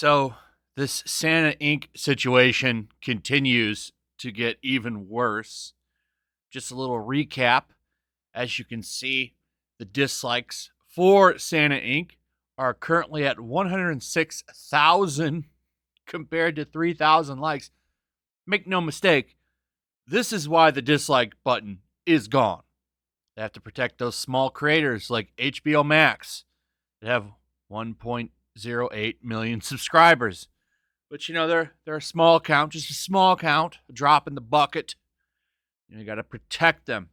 So this Santa Inc. situation continues to get even worse. Just a little recap. As you can see, the dislikes for Santa Inc. are currently at 106,000 compared to 3,000 likes. Make no mistake, this is why the dislike button is gone. They have to protect those small creators like HBO Max that have 1.08 million subscribers. But they're a small account, just a small account, a drop in the bucket. You got to protect them.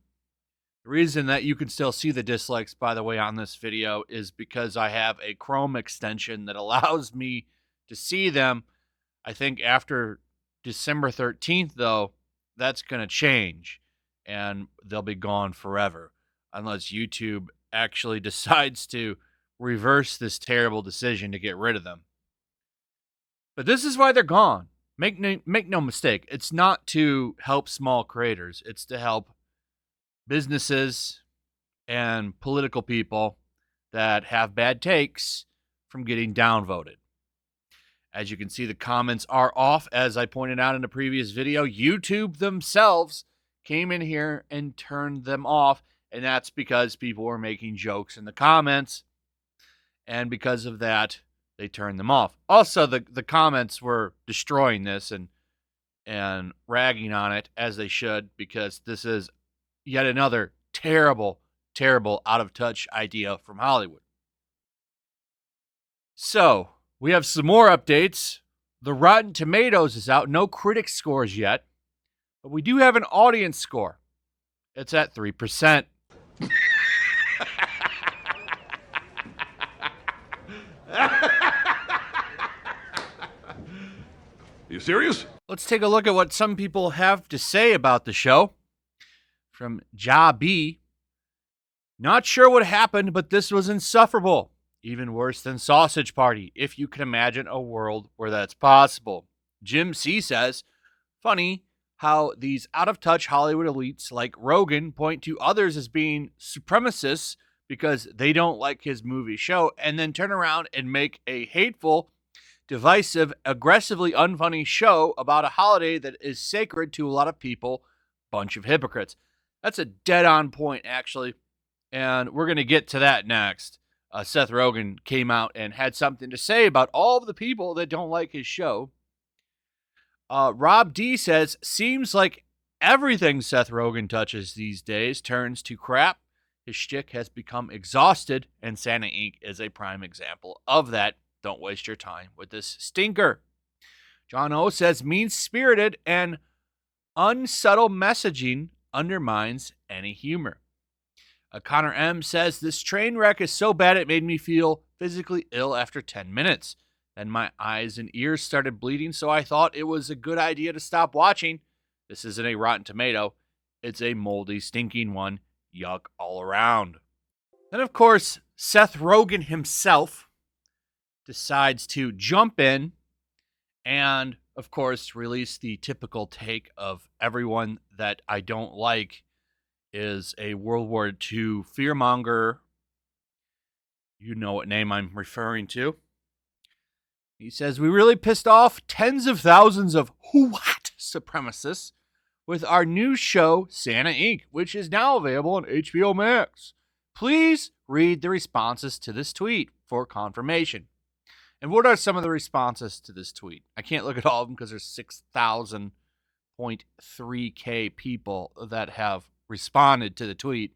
The reason that you can still see the dislikes, by the way, on this video is because I have a Chrome extension that allows me to see them. I think after December 13th, though, that's going to change, and they'll be gone forever unless YouTube actually decides to reverse this terrible decision to get rid of them. But this is why they're gone. Make no mistake. It's not to help small creators. It's to help businesses and political people that have bad takes from getting downvoted. As you can see, the comments are off. As I pointed out in a previous video, YouTube themselves came in here and turned them off. And that's because people were making jokes in the comments. And because of that, they turned them off. Also, the comments were destroying this and ragging on it, as they should, because this is yet another terrible, terrible out-of-touch idea from Hollywood. So, we have some more updates. The Rotten Tomatoes is out. No critic scores yet. But we do have an audience score. It's at 3%. You serious? Let's take a look at what some people have to say about the show. From Ja B. Not sure what happened, but this was insufferable. Even worse than Sausage Party, if you can imagine a world where that's possible. Jim C. says, funny how these out-of-touch Hollywood elites like Rogan point to others as being supremacists because they don't like his movie show, and then turn around and make a hateful, divisive, aggressively unfunny show about a holiday that is sacred to a lot of people. Bunch of hypocrites. That's a dead-on point, actually, and we're going to get to that next. Seth Rogen came out and had something to say about all of the people that don't like his show. Rob D says, seems like everything Seth Rogen touches these days turns to crap. His shtick has become exhausted, and Santa Inc. is a prime example of that. Don't waste your time with this stinker. John O says, mean-spirited and unsubtle messaging undermines any humor. Connor M says, this train wreck is so bad it made me feel physically ill after 10 minutes. Then my eyes and ears started bleeding, so I thought it was a good idea to stop watching. This isn't a Rotten Tomato. It's a moldy, stinking one. Yuck all around. Then, of course, Seth Rogen himself decides to jump in and, of course, release the typical take of everyone that I don't like is a World War II fearmonger. You know what name I'm referring to. He says, we really pissed off tens of thousands of white supremacists with our new show, Santa Inc., which is now available on HBO Max. Please read the responses to this tweet for confirmation. And what are some of the responses to this tweet? I can't look at all of them because there's 6,000.3K people that have responded to the tweet.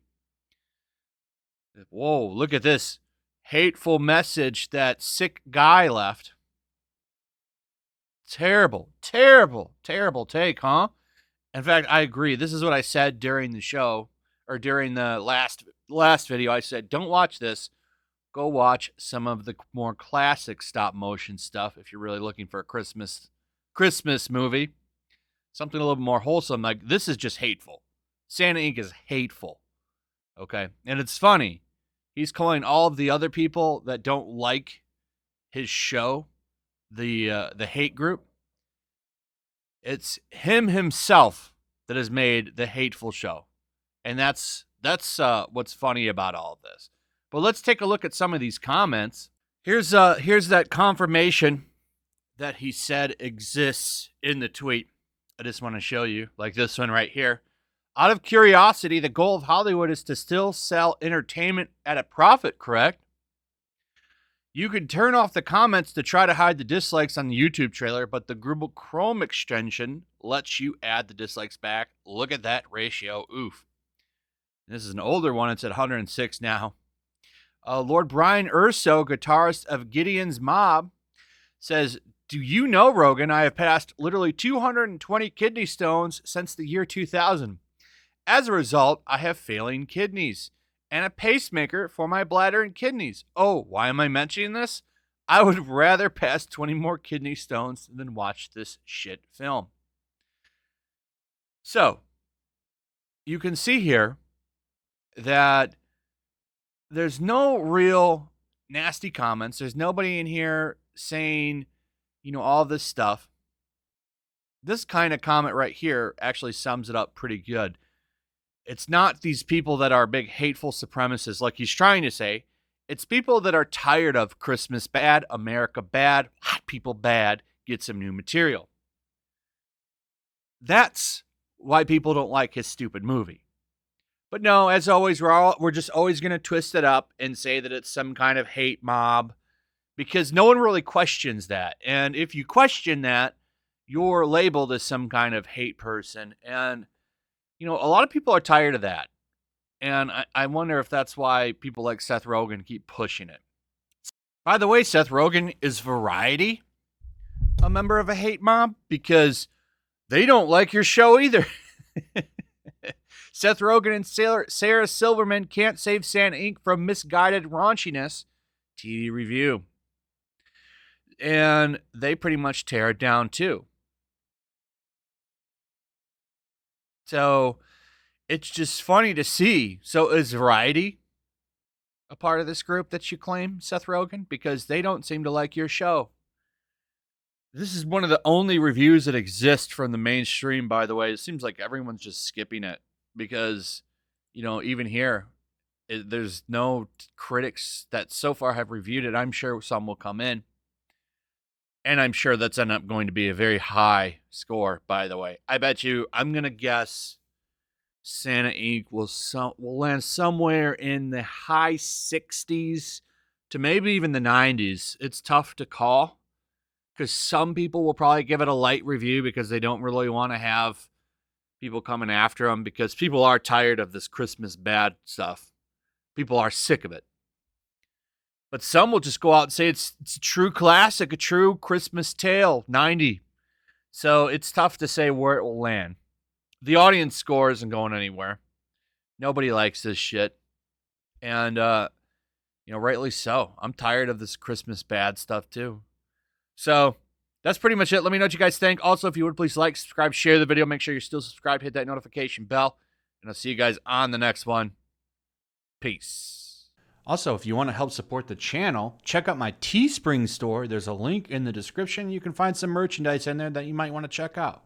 Whoa, look at this hateful message that sick guy left. Terrible, terrible, terrible take, huh? In fact, I agree. This is what I said during the show, or during the last video. I said, don't watch this. Go watch some of the more classic stop motion stuff if you're really looking for a Christmas movie. Something a little more wholesome. Like, this is just hateful. Santa Inc. is hateful. Okay? And it's funny. He's calling all of the other people that don't like his show the hate group. It's him himself that has made the hateful show. And that's what's funny about all of this. But let's take a look at some of these comments. Here's that confirmation that he said exists in the tweet. I just want to show you, like this one right here. Out of curiosity, the goal of Hollywood is to still sell entertainment at a profit, correct? You can turn off the comments to try to hide the dislikes on the YouTube trailer, but the Google Chrome extension lets you add the dislikes back. Look at that ratio. Oof. This is an older one. It's at 106 now. Lord Brian Urso, guitarist of Gideon's Mob, says, do you know, Rogan, I have passed literally 220 kidney stones since the year 2000. As a result, I have failing kidneys and a pacemaker for my bladder and kidneys. Oh, why am I mentioning this? I would rather pass 20 more kidney stones than watch this shit film. So, you can see here that there's no real nasty comments. There's nobody in here saying, all this stuff. This kind of comment right here actually sums it up pretty good. It's not these people that are big hateful supremacists like he's trying to say. It's people that are tired of Christmas bad, America bad, white people bad, get some new material. That's why people don't like his stupid movie. But no, as always, we're just always going to twist it up and say that it's some kind of hate mob because no one really questions that. And if you question that, you're labeled as some kind of hate person. And, a lot of people are tired of that. And I wonder if that's why people like Seth Rogen keep pushing it. By the way, Seth Rogen, is Variety a member of a hate mob? Because they don't like your show either. Seth Rogen and Sarah Silverman can't save Santa Inc. from misguided raunchiness. TV review. And they pretty much tear it down too. So it's just funny to see. So is Variety a part of this group that you claim, Seth Rogen? Because they don't seem to like your show. This is one of the only reviews that exist from the mainstream, by the way. It seems like everyone's just skipping it because, even here, there's no critics that so far have reviewed it. I'm sure some will come in. And I'm sure that's ended up going to be a very high score, by the way. I bet you, I'm going to guess Santa Inc. will land somewhere in the high 60s to maybe even the 90s. It's tough to call because some people will probably give it a light review because they don't really want to have people coming after them because people are tired of this Christmas bad stuff. People are sick of it. But some will just go out and say it's a true classic, a true Christmas tale, 90. So it's tough to say where it will land. The audience score isn't going anywhere. Nobody likes this shit. And, rightly so. I'm tired of this Christmas bad stuff too. So that's pretty much it. Let me know what you guys think. Also, if you would, please like, subscribe, share the video. Make sure you're still subscribed. Hit that notification bell. And I'll see you guys on the next one. Peace. Also, if you want to help support the channel, check out my Teespring store. There's a link in the description. You can find some merchandise in there that you might want to check out.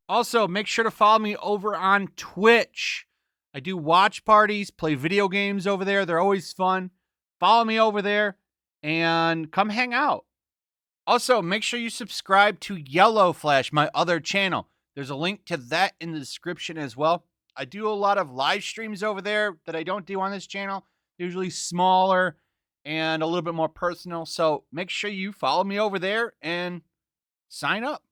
Also, make sure to follow me over on Twitch. I do watch parties, play video games over there. They're always fun. Follow me over there and come hang out. Also, make sure you subscribe to YellowFlash, my other channel. There's a link to that in the description as well. I do a lot of live streams over there that I don't do on this channel. Usually smaller and a little bit more personal. So make sure you follow me over there and sign up.